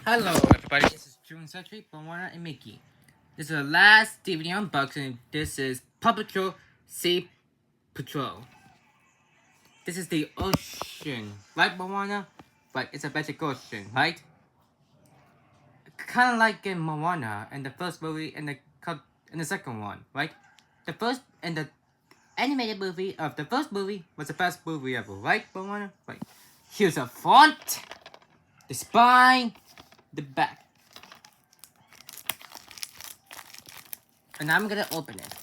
Hello everybody, this is June Century, Moana and Mickey. This is the last DVD unboxing. This is Paw Patrol Sea Patrol. This is the ocean, right Moana? But it's a better ocean, right? Kinda like in Moana and the first movie and the second one, right? The first and the animated movie of the first movie was the best movie ever, right Moana? Right. Here's the front, the spine, the back. And I'm gonna open it.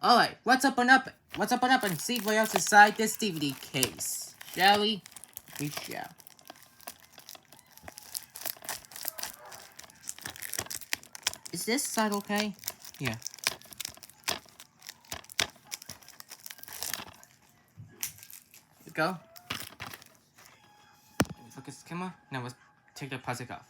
Alright, let's open up and see what else inside this DVD case. Shall we? We shall. Is this side okay? Yeah. Here we go. Focus the camera. Now let's take the plastic off.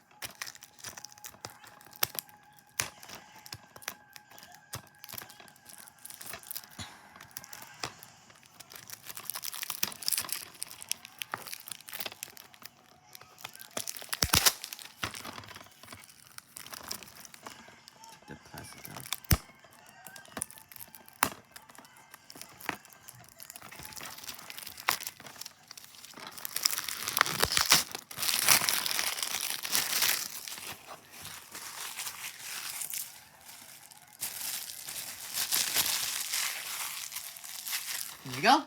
Take the plastic off. Here we go.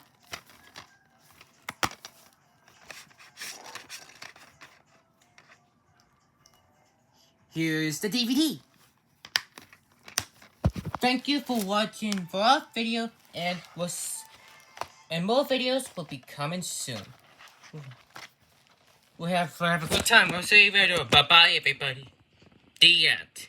Here's the DVD. Thank you for watching our video, and more videos will be coming soon. We'll have a good time. We'll see you later. Bye bye, everybody. The end.